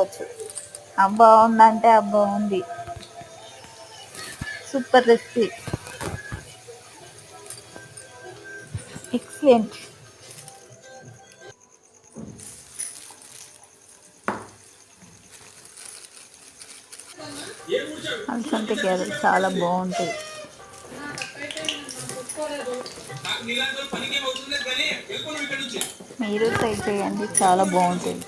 చేసుకోవచ్చు. బాగుందంటే బాగుంది. Super recipe, excellent. అలసంద గారెలు చాలా బాగుంటాయి. మీరు ట్రై చేయండి, చాలా బాగుంటుంది.